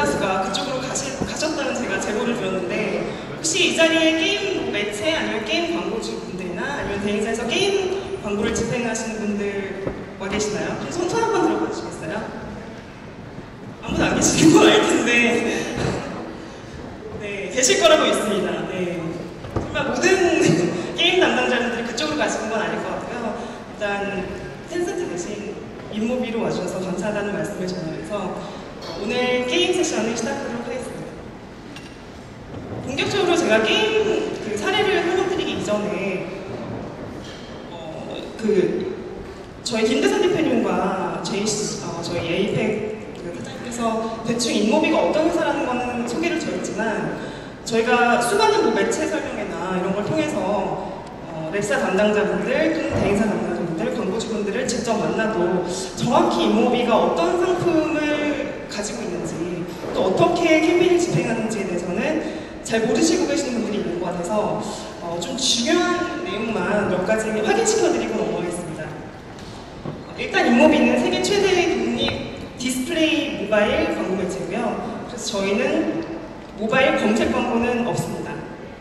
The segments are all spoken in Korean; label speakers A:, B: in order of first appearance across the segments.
A: 대다수가 그쪽으로 가셨다는 제가 제보를 들었는데, 혹시 이 자리에 게임 매체 아니면 게임 광고주 분들이나 아니면 대행사에서 게임 광고를 집행하시는 분들 와 계시나요? 좀 손 한번 들어봐 주시겠어요? 아무도 안 계시는 건 알 텐데 네, 계실 거라고 믿습니다. 네. 정말 모든 게임 담당자분들이 그쪽으로 가시는 건 아닐 것 같고요. 일단 텐센트 대신 인모비로 와주셔서 감사하다는 말씀을 전하면서 오늘 게임 세션을 시작하도록 하겠습니다. 본격적으로 제가 게임 사례를 설명드리기 이전에 저희 김대선 대표님과 저희 에이펙 사장님께서 대충 인모비가 어떤 회사라는 거는 소개를 드렸지만, 저희가 수많은 매체 설명회나 이런 걸 통해서 랩사 담당자분들 또는 대행사 담당자분들, 광고주분들을 직접 만나도 정확히 인모비가 어떤 상품을 가지고 있는지 또 어떻게 캠페인을 집행하는지에 대해서는 잘 모르시고 계시는 분들이 있는 것 같아서 좀 중요한 내용만 몇 가지 확인시켜드리고 넘어가겠습니다. 일단 인모비는 세계 최대의 독립 디스플레이 모바일 광고 매체고요. 그래서 저희는 모바일 검색 광고는 없습니다.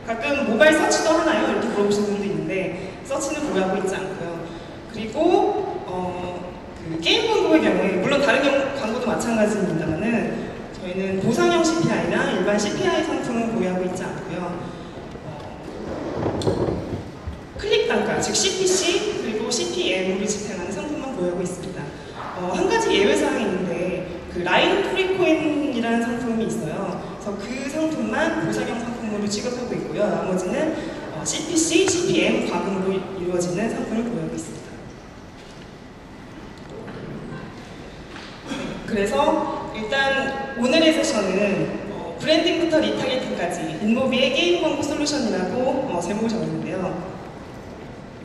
A: 가끔 모바일 서치도 하나요? 이렇게 물어보시는 분도 있는데 서치는 보유하고 있지 않고요. 그리고 게임 광고의 경우에 물론 다른 광고도 마찬가지입니다만은 저희는 보상형 CPI나 일반 CPI 상품은 보유하고 있지 않고요. 클릭 단가, 즉 CPC 그리고 CPM으로 집행하는 상품만 보유하고 있습니다. 한 가지 예외사항이 있는데 라인 프리코인이라는 상품이 있어요. 그래서 그 상품만 보상형 상품으로 취급하고 있고요. 나머지는 CPC, CPM 과금으로 이루어지는 상품을 보유하고 있습니다. 그래서 일단 오늘의 세션은 브랜딩부터 리타겟팅까지 인모비의 게임 광고 솔루션이라고 제목을 정했는데요.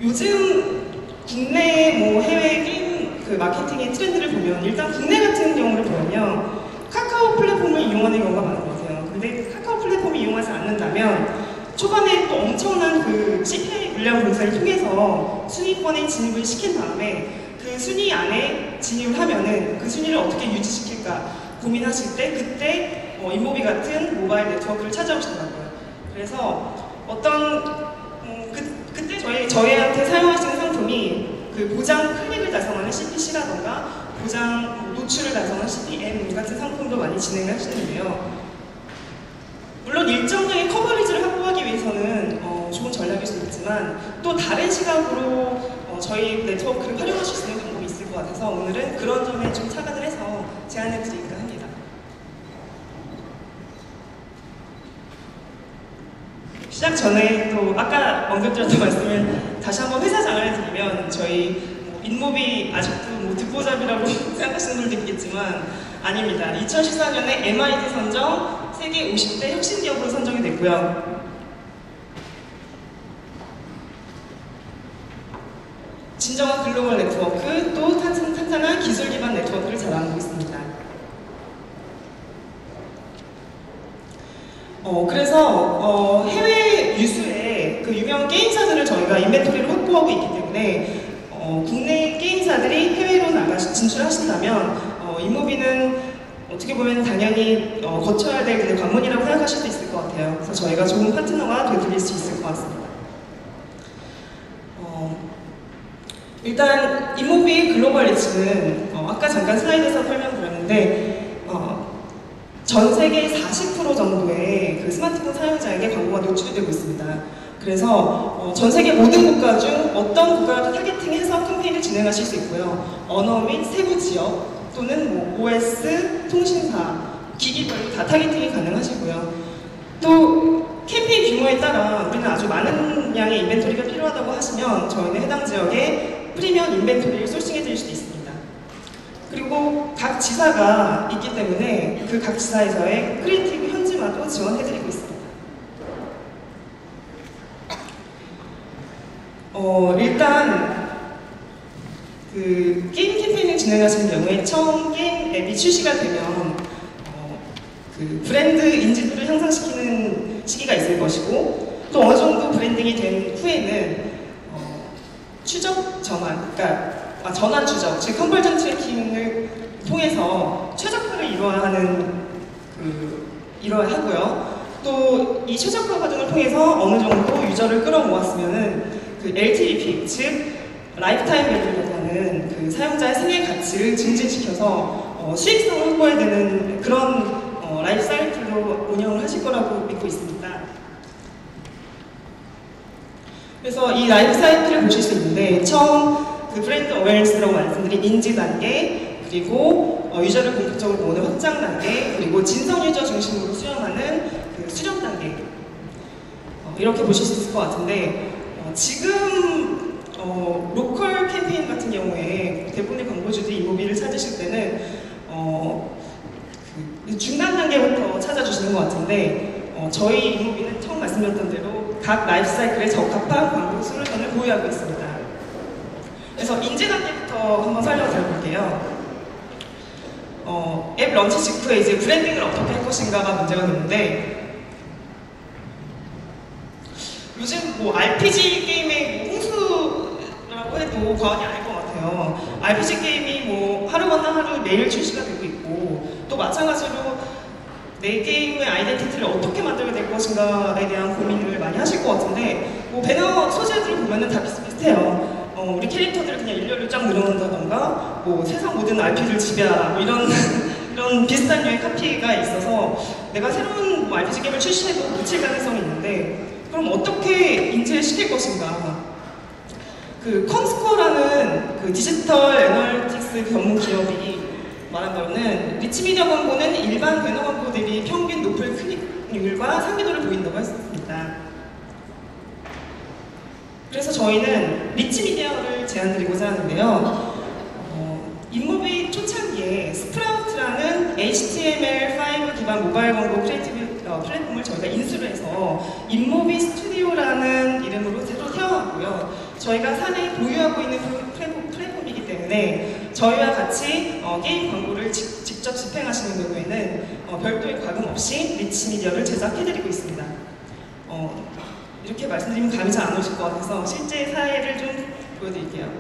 A: 요즘 국내 해외 게임 마케팅의 트렌드를 보면 일단 국내 같은 경우를 보면요, 카카오 플랫폼을 이용하는 경우가 많은 것 같아요. 근데 카카오 플랫폼을 이용하지 않는다면 초반에 또 엄청난 CPI 물량 공사를 통해서 순위권에 진입을 시킨 다음에 그 순위 안에 진입을 하면은 그 순위를 어떻게 유지시킬까 고민하실 때 그때 인모비 같은 모바일 네트워크를 찾아오시더라고요. 그래서 그때 저희한테 사용하시는 상품이 보장 클릭을 달성하는 CPC라던가 보장 노출을 달성하는 CPM 같은 상품도 많이 진행을 하시는데요. 물론 일정량의 커버리지를 확보하기 위해서는 좋은 전략일 수 있지만 또 다른 시각으로 저희 네트워크를 활용하실 수 있는 방법이 있을 것 같아서 오늘은 그런 점에 좀 착안을 해서 제안해 드릴까 합니다. 시작 전에 또 아까 언급드렸던 말씀을 다시 한번 회사 장을 드리면 저희 인모비 아직도 듣보잡이라고 생각하시는 분들도 있겠지만 아닙니다. 2014년에 MIT 선정 세계 50대 혁신 기업으로 선정이 됐고요. 진정한 글로벌 네트워크 또 탄탄한 기술 기반 네트워크를 자랑하고 있습니다. 그래서 해외 유수의 유명 게임사들을 저희가 인벤토리를 확보하고 있기 때문에 국내 게임사들이 해외로 진출하신다면 인모비는 어떻게 보면 당연히 거쳐야 될 관문이라고 생각하실 수 있을 것 같아요. 그래서 저희가 좋은 파트너가 되드릴 수 있을 것 같습니다. 일단 인모비의 글로벌 리치는 아까 잠깐 슬라이드에서 설명드렸는데 전 세계 40% 정도의 스마트폰 사용자에게 광고가 노출되고 있습니다. 그래서 전 세계 모든 국가 중 어떤 국가라도 타겟팅해서 캠페인을 진행하실 수 있고요. 언어 및 세부 지역 또는 OS, 통신사, 기기별로 다 타겟팅이 가능하시고요. 또 캠페인 규모에 따라 우리는 아주 많은 양의 인벤토리가 필요하다고 하시면 저희는 해당 지역에 프리미엄 인벤토리를 소싱해 드릴 수도 있습니다. 그리고 각 지사가 있기 때문에 그 각 지사에서의 크리에이티브 현지화도 지원해드리고 있습니다. 일단 게임 캠페인을 진행하시는 경우에 처음 게임 앱이 출시가 되면 브랜드 인지도를 향상시키는 시기가 있을 것이고 또 어느 정도 브랜딩이 된 후에는 추적 전환, 그러니까 전환 추적, 즉 컨버전 트래킹을 통해서 최적화를 이루어야 하는 이뤄야 하고요. 또 이 최적화 과정을 통해서 어느 정도 유저를 끌어모았으면은 LTV, 즉 라이프타임 밸류라는 사용자의 생애 가치를 증진시켜서 수익성을 확보해야 되는 그런 라이프 사이클로 운영을 하실 거라고 믿고 있습니다. 그래서 이 라이프 사이클을 보실 수 있는데, 처음 브랜드 어웨어니스라고 말씀드린 인지 단계, 그리고 유저를 본격적으로 모으는 확장 단계, 그리고 진성 유저 중심으로 수렴하는 수렴 단계, 이렇게 보실 수 있을 것 같은데, 지금 로컬 캠페인 같은 경우에 대부분의 광고주들이 이모비를 찾으실 때는 중간 단계부터 찾아주시는 것 같은데, 저희 이모비는 처음 말씀드렸던 대로 각 라이프 사이클에 적합한 광고 솔루션을 보유하고 있습니다. 그래서 인지 단계부터 한번 설명드려볼게요. 앱 런치 직후에 이제 브랜딩을 어떻게 할 것인가가 문제가 되는데, 요즘 RPG 게임의 홍수라고 해도 과언이 아닐 것 같아요. RPG 게임이 하루 건너 하루 매일 출시가 되고 있고, 또 마찬가지로 내 게임의 아이덴티티를 어떻게 만들게 될 것인가에 대한 고민을 많이 하실 것 같은데, 배너 소재들을 보면은 다 비슷비슷해요. 우리 캐릭터들을 그냥 일렬로 쫙 늘어놓는다던가, 세상 모든 RP를 지배하라, 이런 비슷한 류의 카피가 있어서 내가 새로운 RPG 게임을 출시해도 묻힐 가능성이 있는데, 그럼 어떻게 인지를 시킬 것인가? 컴스코어라는 디지털 애널리틱스 전문 기업이 말한 바로는 리치미디어 광고는 일반 배너 광고 대비 평균 높은 클릭률과 상기도를 보인다고 했습니다. 그래서 저희는 리치미디어를 제안드리고자 하는데요. 인모비 초창기에 스프라우트라는 HTML5 기반 모바일 광고 크리에이티브 플랫폼을 저희가 인수를 해서 인모비 스튜디오라는 이름으로 새로 태어났고요. 저희가 사내에 보유하고 있는 플랫폼이기 때문에 저희와 같이 게임 광고를 직접 집행하시는 경우에는 별도의 과금 없이 리치미디어를 제작해드리고 있습니다. 이렇게 말씀드리면 감이 잘 안 오실 것 같아서 실제 사례를 좀 보여드릴게요.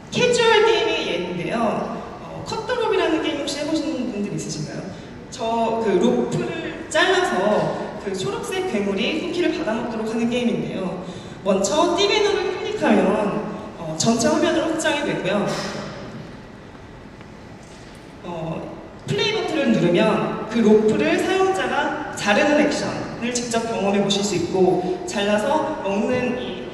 A: 캐주얼 게임의 예인데요. 컷더롭이라는 게임 혹시 해보신 분들 있으신가요? 로프를 잘라서 초록색 괴물이 쿠키를 받아먹도록 하는 게임인데요. 먼저 띠배너를 클릭하면 전체 화면으로 확장이 되고요. 플레이 버튼을 누르면 로프를 사용자가 자르는 액션을 직접 경험해 보실 수 있고, 잘라서 먹는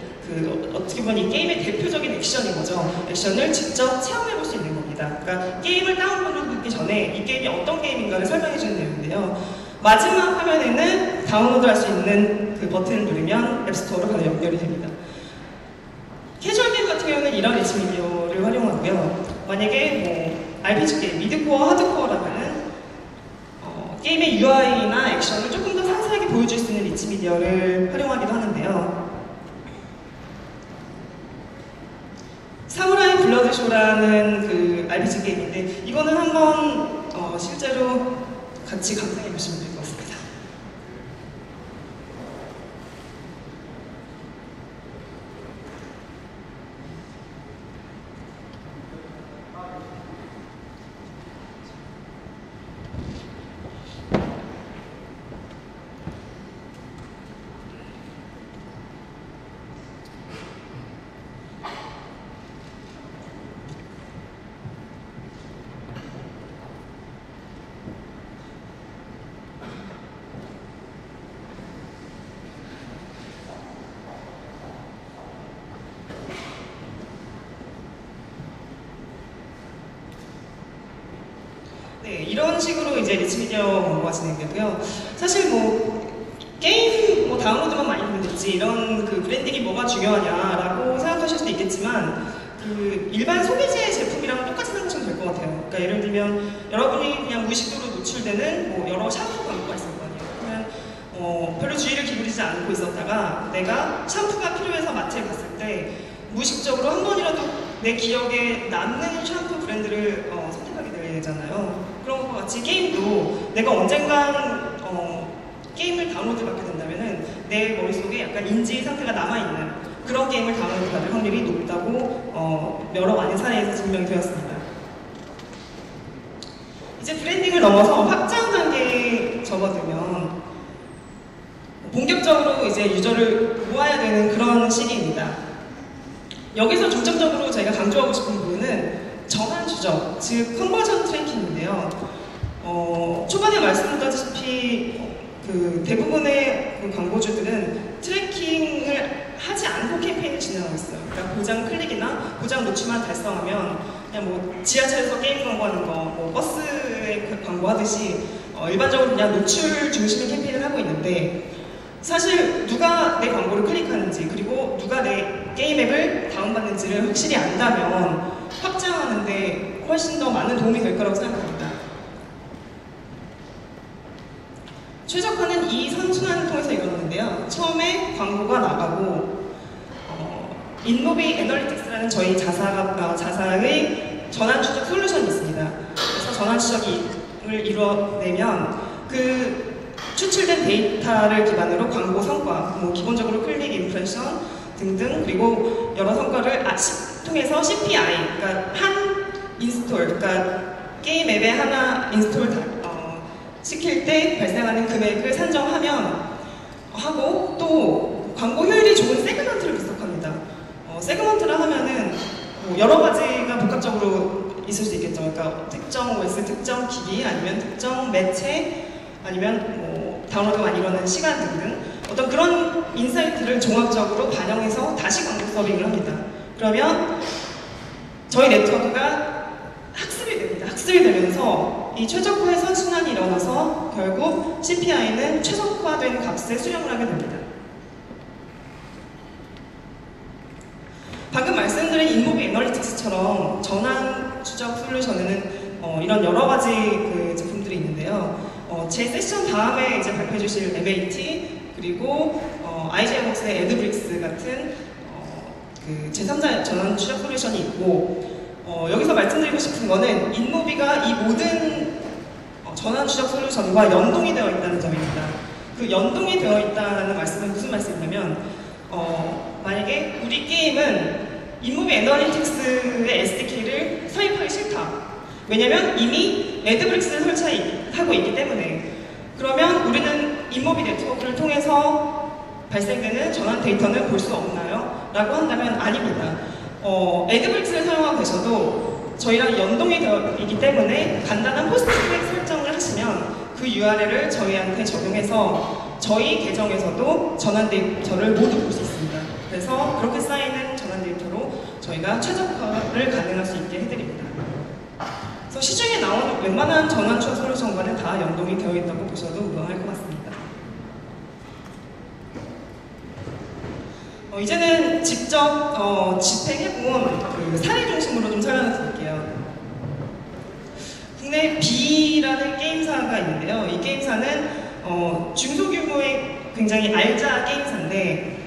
A: 어떻게 보면 이 게임의 대표적인 액션인 거죠. 액션을 직접 체험해 볼 수 있는 겁니다. 그러니까 게임을 다운로드하기 전에 이 게임이 어떤 게임인가를 설명해 주는 내용인데요. 마지막 화면에는 다운로드 할 수 있는 버튼을 누르면 앱스토어로 바로 연결이 됩니다. 캐주얼 게임 같은 경우는 이런 리치미디어를 활용하고요. 만약에 RPG 게임, 미드코어, 하드코어라면 게임의 UI나 액션을 조금 더 상세하게 보여줄 수 있는 리치미디어를 활용하기도 하는데요. 사무라이 블러드쇼라는 RPG 게임인데, 이거는 한번 실제로 같이 감상해 보시면 될 것 같습니다. 네, 이런 식으로 이제 리치미디어 광고가 진행되고요. 사실 게임 다운로드만 많이 하면 됐지, 이런 브랜딩이 뭐가 중요하냐라고 생각하실 수도 있겠지만, 일반 소비재 제품이랑 똑같이 생각하시면 될 것 같아요. 그러니까 예를 들면 여러분이 그냥 무의식적으로 노출되는 여러 샴푸 광고가 있을 거 아니에요. 그러면 별로 주의를 기울이지 않고 있었다가 내가 샴푸가 필요해서 마트에 갔을 때 무의식적으로 한 번이라도 내 기억에 남는 샴푸 브랜드를 선택하게 되잖아요. 그런 것과 같이 게임도 내가 언젠간 게임을 다운로드 받게 된다면은 내 머릿속에 약간 인지 상태가 남아있는 그런 게임을 다운로드 받을 확률이 높다고 여러 많은 사례에서 증명이 되었습니다. 이제 브랜딩을 넘어서 확장 단계에 접어들면 본격적으로 이제 유저를 모아야 되는 그런 시기입니다. 여기서 중점적으로 저희가 강조하고 싶은 부분은 전환 추적, 즉 컨버전 트래킹인데요. 초반에 말씀드렸다시피 대부분의 광고주들은 트래킹을 하지 않고 캠페인을 진행하고 있어요. 그러니까 고장 클릭이나 고장 노출만 달성하면 그냥 뭐 지하철에서 게임 광고하는 거, 뭐 버스에 광고하듯이 일반적으로 그냥 노출 중심의 캠페인을 하고 있는데, 사실 누가 내 광고를 클릭하는지 그리고 누가 내 게임 앱을 다운받는지를 확실히 안다면 확장하는데 훨씬 더 많은 도움이 될 거라고 생각합니다. 최적화는 이 선순환을 통해서 이뤘는데요. 처음에 광고가 나가고 인노비 애널리틱스라는 저희 자사의 전환 추적 솔루션이 있습니다. 그래서 전환 추적을 이뤄내면 그 추출된 데이터를 기반으로 광고 성과, 뭐 기본적으로 클릭, 임프레션 등등, 그리고 여러 성과를 통해서 CPI, 그러니까 한 인스톨, 그러니까 게임 앱에 하나 인스톨 시킬 때 발생하는 금액을 산정하면 하고, 또 광고 효율이 좋은 세그먼트를 분석합니다. 세그먼트라 하면은 뭐 여러 가지가 복합적으로 있을 수 있겠죠. 그러니까 특정 OS, 특정 기기, 아니면 특정 매체, 아니면 뭐 다운로드가 많이 일어나는 시간 등등 어떤 그런 인사이트를 종합적으로 반영해서 다시 광고 서빙을 합니다. 그러면 저희 네트워크가 학습이 됩니다. 학습이 되면서 이 최적화의 선순환이 일어나서 결국 CPI는 최적화된 값에 수렴을 하게 됩니다. 방금 말씀드린 인모비 애널리틱스처럼 전환 추적 솔루션에는 이런 여러 가지 제품들이 있는데요. 제 세션 다음에 이제 발표해 주실 MAT, 그리고 IGMworks의 에드브릭스 같은 제3자 전환 추적 솔루션이 있고, 여기서 말씀드리고 싶은 거는 인모비가 이 모든 전환 추적 솔루션과 연동이 되어 있다는 점입니다. 그 연동이 되어 있다는 말씀은 무슨 말씀이냐면, 만약에 우리 게임은 인모비 애널리틱스의 SDK를 삽입하기 싫다. 왜냐면 이미 에드브릭스를 설치하고 있기 때문에. 그러면 우리는 인모비 네트워크를 통해서 발생되는 전환 데이터는 볼 수 없나요? 라고 한다면 아닙니다. 에드브릭스를 사용하고 계셔도 저희랑 연동이 되어 있기 때문에 간단한 포스트백 설정을 하시면 그 URL을 저희한테 적용해서 저희 계정에서도 전환 데이터를 모두 볼 수 있습니다. 그래서 그렇게 쌓이는 전환 데이터로 저희가 최적화를 가능할 수 있게 해드립니다. 그래서 시중에 나오는 웬만한 전환 추적 솔루션과는 다 연동이 되어 있다고 보셔도 무방할 것 같습니다. 이제는 직접 집행해본 사례 중심으로 좀 설명을 드릴게요. 국내 B라는 게임사가 있는데요. 이 게임사는 중소규모의 굉장히 알짜 게임사인데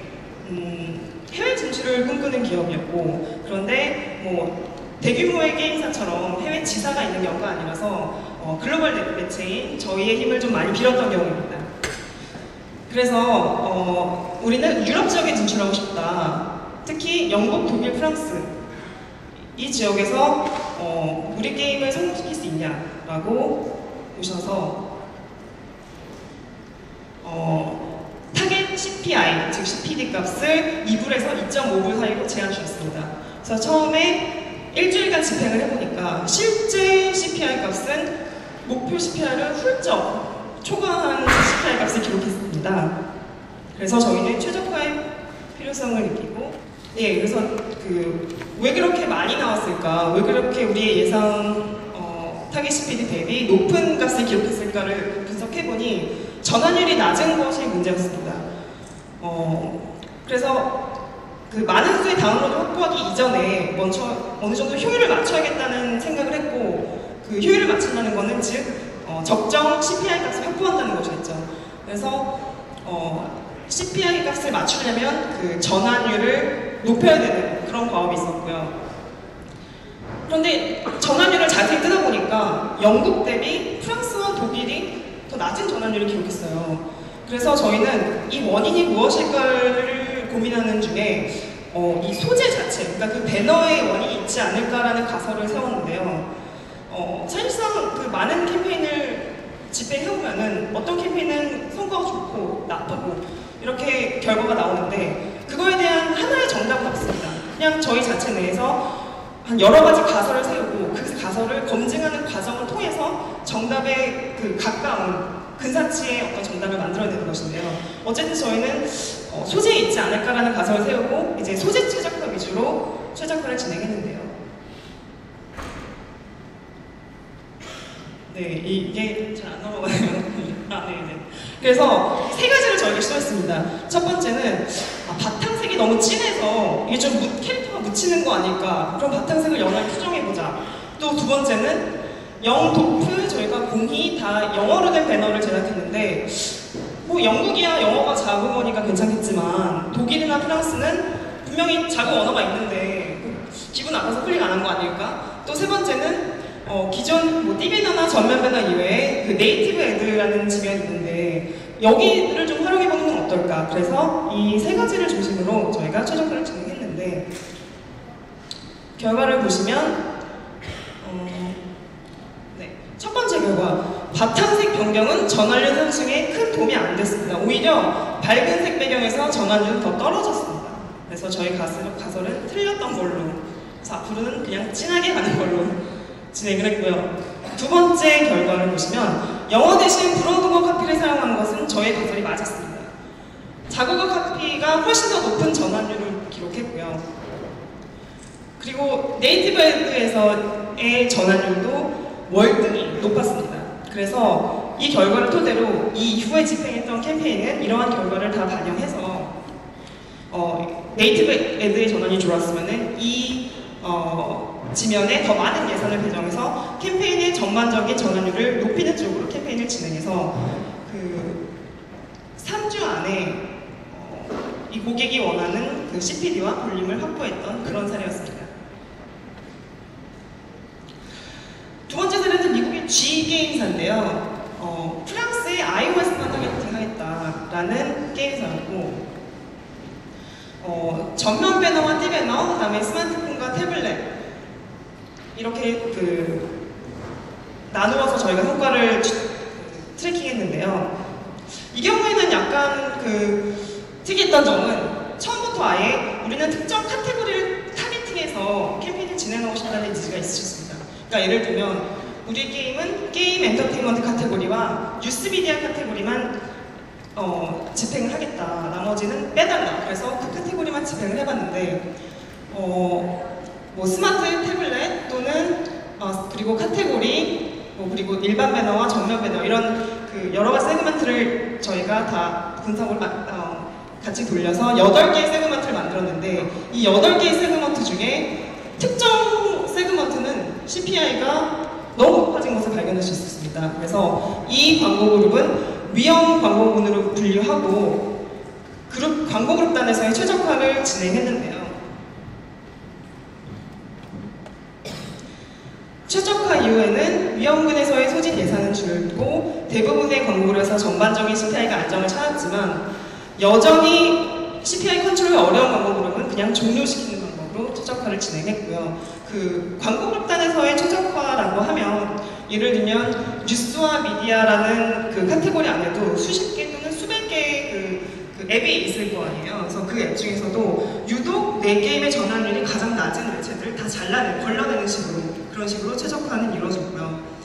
A: 해외 진출을 꿈꾸는 기업이었고, 그런데 뭐 대규모의 게임사처럼 해외 지사가 있는 경우가 아니라서 글로벌 매체인 저희의 힘을 좀 많이 빌었던 경우입니다. 그래서 우리는 유럽 지역에 진출하고 싶다. 특히 영국, 독일, 프랑스 이 지역에서 우리 게임을 성공시킬 수 있냐라고 보셔서 타겟 CPI, 즉 CPD 값을 2불에서 2.5불 사이로 제한 주셨습니다. 그래서 처음에 일주일간 집행을 해보니까 실제 CPI 값은 목표 CPI를 훌쩍 초과한 CPI 값을 기록했습니다. 그래서 저희는 최적화의 필요성을 느끼고, 그래서 왜 그렇게 많이 나왔을까, 왜 그렇게 우리의 예상 타겟 CPD 대비 높은 값을 기록했을까를 분석해보니 전환율이 낮은 것이 문제였습니다. 그래서 많은 수의 다운로드 확보하기 이전에 먼저 어느 정도 효율을 맞춰야겠다는 생각을 했고, 그 효율을 맞춘다는 것은 즉 적정 CPI 값을 확보한다는 것이겠죠. 그래서 CPI 값을 맞추려면 그 전환율을 높여야 되는 그런 과업이 있었고요. 그런데 전환율을 자세히 뜯어보니까 영국 대비 프랑스와 독일이 더 낮은 전환율을 기록했어요. 그래서 저희는 이 원인이 무엇일까를 고민하는 중에 이 소재 자체, 그러니까 그 배너에 원인이 있지 않을까라는 가설을 세웠는데요. 사실상 그 많은 캠페인을 집행해보면은 어떤 캠페인은 성과가 좋고 나쁘고 이렇게 결과가 나오는데 그거에 대한 하나의 정답은 없습니다. 그냥 저희 자체 내에서 한 여러 가지 가설을 세우고 그 가설을 검증하는 과정을 통해서 정답에 그 가까운 근사치의 어떤 정답을 만들어내는 것인데요. 어쨌든 저희는 소재에 있지 않을까라는 가설을 세우고 이제 소재 최적화 위주로 최적화를 진행했는데요. 네, 이게 잘 안 넘어가네요. 네. 그래서 세 가지를 저희가 시도했습니다. 첫 번째는 바탕색이 너무 진해서 이게 좀 캐릭터가 묻히는 거 아닐까? 그럼 바탕색을 연하게 수정해보자. 또 두 번째는 영도프 저희가 공이 다 영어로 된 배너를 제작했는데 뭐 영국이야 영어가 자국어니까 괜찮겠지만 독일이나 프랑스는 분명히 자국 언어가 있는데 기분 나빠서 클릭 안 한 거 아닐까? 또 세 번째는 기존 뭐 띠배너나 전면 배너 이외에 그 네이티브 애드라는 지면이 있는데 여기를 좀 활용해보는 건 어떨까? 그래서 이 세 가지를 중심으로 저희가 최종화를 진행했는데 결과를 보시면 네, 첫 번째 결과 바탕색 변경은 전환율 상승에 큰 도움이 안 됐습니다. 오히려 밝은색 배경에서 전환율은 더 떨어졌습니다. 그래서 저희 가설은 틀렸던 걸로 그래서 앞으로는 그냥 진하게 가는 걸로 진행을 했고요. 두 번째 결과를 보시면 영어 대신 브로드워 카피를 사용한 것은 저의 가설이 맞았습니다. 자국어 카피가 훨씬 더 높은 전환율을 기록했고요. 그리고 네이티브 애드에서의 전환율도 월등히 높았습니다. 그래서 이 결과를 토대로 이 이후에 집행했던 캠페인은 이러한 결과를 다 반영해서 네이티브 애드의 전환이 줄었으면 이 지면에 더 많은 예산을 배정해서 캠페인의 전반적인 전환율을 높이는 쪽으로 캠페인을 진행해서 그 3주 안에 이 고객이 원하는 그 CPD와 볼륨을 확보했던 그런 사례였습니다. 두 번째 사례는 미국의 G게임사인데요. 프랑스의 iOS만 타겟팅하겠다라는 게임사였고 전면 배너와 띠배너, 그 다음에 스마트폰과 태블릿 이렇게 그 나누어서 저희가 성과를 트래킹했는데요. 이 경우에는 약간 그 특이했던 점은 처음부터 아예 우리는 특정 카테고리를 타겟팅해서 캠페인을 진행하고 싶다는 니즈가 있으셨습니다. 그러니까 예를 들면 우리 게임은 게임 엔터테인먼트 카테고리와 뉴스 미디어 카테고리만 집행을 하겠다. 나머지는 빼달라. 그래서 그 카테고리만 집행을 해봤는데 뭐 스마트 태블릿 또는 그리고 카테고리 그리고 일반 배너와 정면 배너 이런 그 여러 가지 세그먼트를 저희가 다 분석을 같이 돌려서 8개의 세그먼트를 만들었는데 이 8개의 세그먼트 중에 특정 세그먼트는 CPI가 너무 높아진 것을 발견할 수 있었습니다. 그래서 이 광고 그룹은 위험 광고군으로 분류하고 광고 그룹단에서의 최적화를 진행했는데요. 최적화 이후에는 위험군에서의 소진 예산은 줄고 대부분의 광고그룹에서 전반적인 CPI가 안정을 찾았지만 여전히 CPI 컨트롤이 어려운 광고그룹은 그냥 종료시키는 방법으로 최적화를 진행했고요. 그 광고그룹단에서의 최적화라고 하면 예를 들면 뉴스와 미디어라는 그 카테고리 안에도 수십 개 또는 수백 개의 그 앱이 있을 거 아니에요. 그래서 그 앱 중에서도 유독 내 게임의 전환율이 가장 낮은 매체들을 다 걸러내는 식으로 그런 식으로 최적화는 이루어졌고요.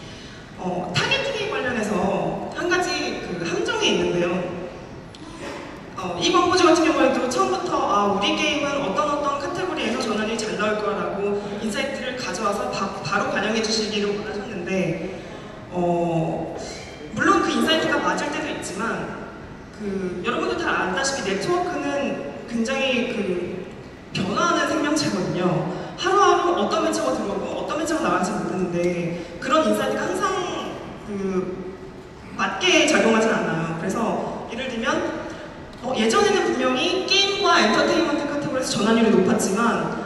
A: 타겟팅에 관련해서 한 가지 그 함정이 있는데요. 이 광고주 같은 경우에도 처음부터 우리 게임은 어떤 카테고리에서 전환이 잘 나올 거라고 인사이트를 가져와서 바로 반영해 주시기를 원하셨는데 물론 그 인사이트가 맞을 때도 있지만 여러분도 다 안다시피 네트워크는 굉장히 변화하는 생명체거든요. 하루하루 어떤 매체가 들어오고 어떤 매체가 나갈지 모르는데 그런 인사이트가 항상 맞게 작용하진 않아요. 그래서 예를 들면 예전에는 분명히 게임과 엔터테인먼트 카테고리에서 전환율이 높았지만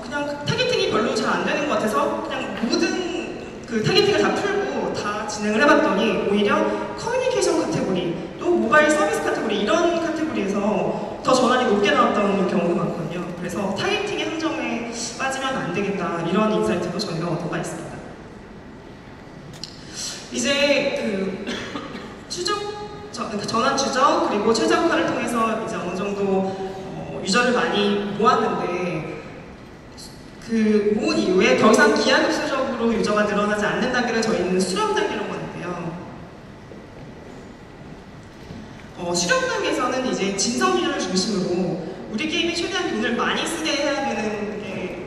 A: 그냥 타겟팅이 별로 잘 안 되는 것 같아서 그냥 모든 그 타겟팅을 다 풀고 다 진행을 해봤더니 오히려 커뮤니케이션 카테고리 또 모바일 서비스 카테고리 이런 카테고리에서 더 전환이 높게 나왔던 경우가 많거든요. 그래서 타겟팅의 함정에 빠지면 안 되겠다 이런 인사이트도 저희가 얻어가 있습니다. 이제 그 전환 추적 그리고 최적화를 통해서 이제 어느 정도 유저를 많이 모았는데 그 모은 이후에 더 이상 기하급수적으로 유저가 늘어나지 않는 단계를 저희는 수렴 단계라고 하는데요. 수렴 단계에서는 이제 진성 유저를 중심으로 우리 게임이 최대한 돈을 많이 쓰게 해야 되는 게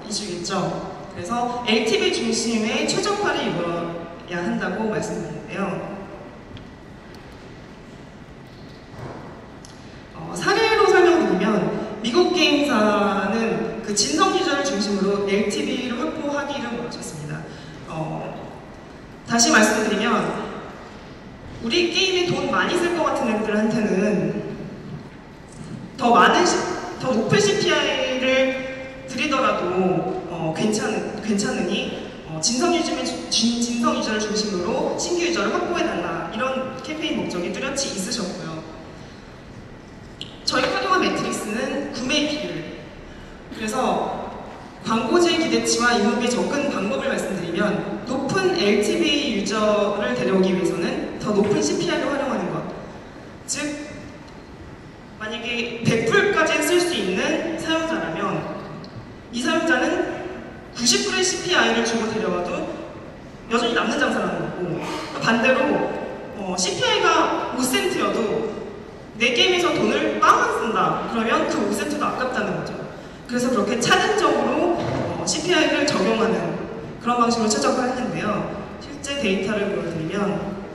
A: 이슈겠죠. 그래서 LTV 중심의 최적화를 이루어야 한다고 말씀드리는데요. 사례로 설명드리면 미국 게임사는 그 진성 유저를 중심으로 LTV를 확보하기를 원하셨습니다. 다시 말씀드리면 우리 게임에 돈 많이 쓸 것 같은 애들한테는 더 높은 CPI를 드리더라도 괜찮으니 진성 유저를 중심으로 신규 유저를 확보해달라, 이런 캠페인 목적이 뚜렷이 있으셨고요. 저희 활용한 매트릭스는 구매 비율. 그래서 광고주의 기대치와 인원비 접근 방법을 말씀드리면 높은 LTV 유저를 데려오기 위해서는 더 높은 CPI를 활용하는 것. 즉 만약에 100%까지 쓸 수 있는 사용자라면 이 사용자는 90%의 CPI를 주고 데려와도 여전히 남는 장사를 하는 거고, 반대로 CPI가 5센트여도 내 게임에서 돈을 빵만 쓴다 그러면 그 5센트도 아깝다는 거죠. 그래서 그렇게 차등적으로 CPI를 적용하는 그런 방식으로 최적화를 했는데요. 실제 데이터를 보여드리면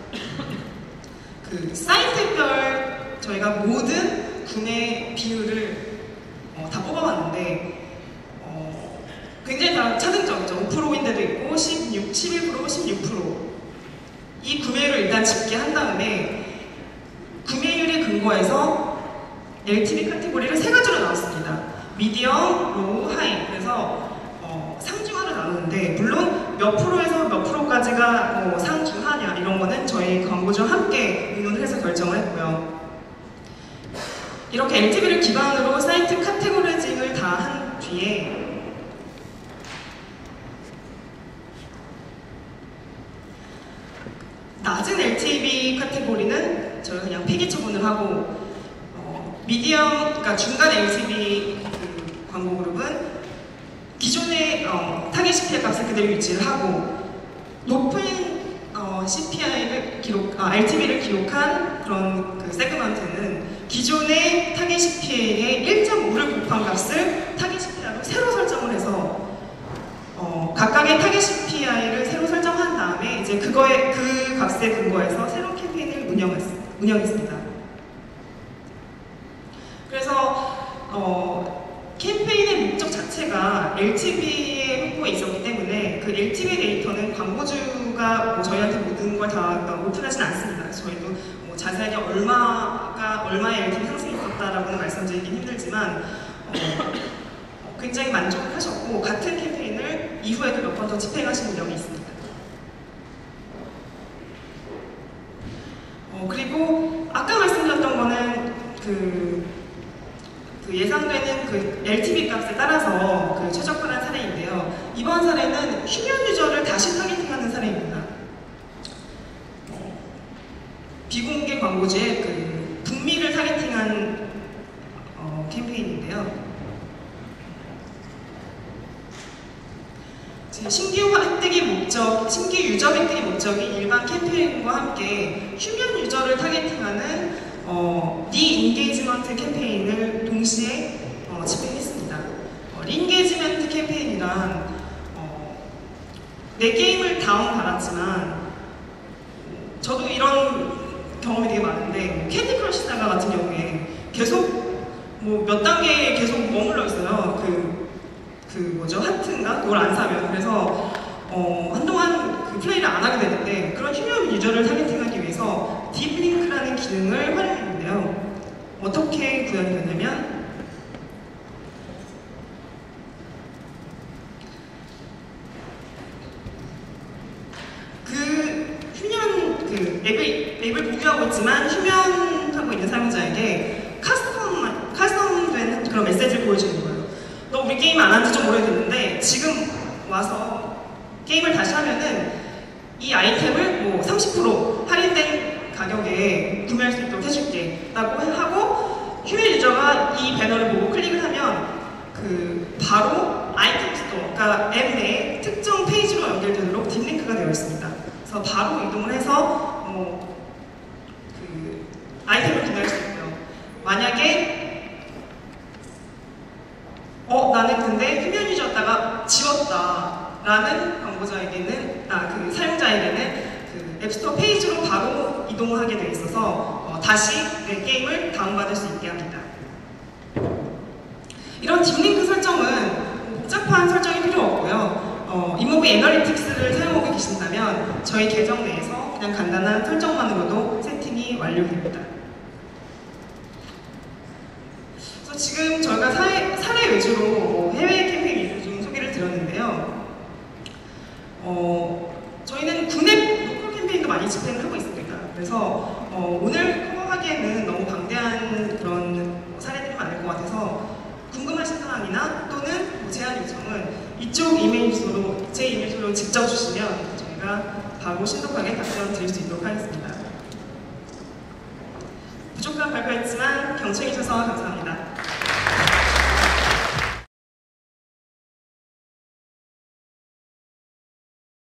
A: 그 사이트별 저희가 모든 구매 비율을 다 뽑아봤는데 굉장히 다 차등적이죠. 5%인데도 있고 11%, 16%. 이 구매율을 일단 집계한 다음에 구매율에 근거해서 LTV 카테고리를 세 가지로 나눴습니다. 미디엄, 로우, 하이. 그래서 상중하로 나누는데 물론 몇 프로에서 몇 프로까지가 상중하냐 이런 거는 저희 광고주와 함께 의논을 해서 결정을 했고요. 이렇게 LTV를 기반으로 사이트 카테고리징을 다 한 뒤에 낮은 LTV 카테고리는 저희가 그냥 폐기 처분을 하고 미디엄, 그러니까 중간 LTV 그 광고 그룹은 기존의 타겟 CPI 값을 그대로 유지를 하고 높은 LTV를 기록한 그런 그 세그먼트는 기존의 타겟 CPI의 1.5를 곱한 값을 타겟 CPI로 새로 설정을 해서 각각의 타겟 CPI를 새로 설정한 다음에 이제 그 값에 근거해서 새로운 캠페인을 운영했습니다. 그래서 캠페인의 목적 자체가 LTV의 확보에 있었기 때문에 그 LTV 데이터는 광고주가 저희한테 모든 걸 다 오픈하진 않습니다. 저희도 자세하게 얼마의 LTV 상승이 있었다라고는 말씀드리긴 힘들지만 굉장히 만족을 하셨고 같은 캠페인을 이후에도 몇 번 더 집행하신 적이 있습니다. 그리고 아까 말씀드렸던 거는 그 예상되는 그 LTV 값에 따라서 그 최적화한 사례인데요. 이번 사례는 휴면 유저를 다시 타겟팅하는 사례입니다. 비공개 광고주의 그 북미를 타겟팅한 캠페인인데요. 신규 유저 획득의 목적이 일반 캠페인과 함께 휴면 유저를 타겟팅하는 리인게이지먼트 캠페인을 동시에 집행했습니다. 리인게이지먼트 캠페인이란 내 게임을 다운받았지만 저도 이런 경험이 되게 많은데 캔디 크러쉬 사가 같은 경우에 계속 몇 단계에 계속 머물러 있어요. 하트인가? 그걸 안 사면. 그래서 한동안 그 플레이를 안 하게 되는데 그런 휴면 유저를 타겟팅하기 위해서 딥링크라는 기능을 활용했는데요. 어떻게 구현이 되냐면 앱을 보유하고 있지만 휴면하고 있는 사용자에게 카스텀된 그런 메시지를 보여주는 거예요. 너 우리 게임 안 한 지 좀 오래됐는데 지금 와서 게임을 다시 하면은 이 아이템을 뭐 30% 할인된 가격에 구매할 수 있도록 해줄게 라고 하고 휴일 유저가 이 배너를 보고 클릭을 하면 그 바로 아이템 스토어, 그러니까 앱 내 특정 페이지로 연결되도록 딥링크가 되어 있습니다. 그래서 바로 이동을 해서 그 아이템을 구매할 수 있고요. 만약에 나는 근데 휴면 유저였다가 지웠다라는 광고자에게는 그 사용자에게는 그 앱스토어 페이지로 바로 이동하게 되어 있어서 다시 내 게임을 다운받을 수 있게 합니다. 이런 딥링크 설정은 복잡한 설정이 필요 없고요. 인모비 애널리틱스를 사용하고 계신다면 저희 계정 내에서 그냥 간단한 설정만으로도 세팅이 완료됩니다. 그래서 지금 저희가 사례 위주로 해외 캠페인 위주로 좀 소개를 드렸는데요. 저희는 국내 로컬 캠페인도 많이 집행을 하고 있습니다. 그래서 오늘 커버하기에는 너무 방대한 그런 사례들이 많을 것 같아서 궁금하신 사항이나 또는 제안 요청은 이쪽 이메일 주소로, 제 이메일 주소로 직접 주시면 저희가 바로 신속하게 답변 드릴 수 있도록 하겠습니다. 부족한 발표였지만 경청해 주셔서 감사합니다.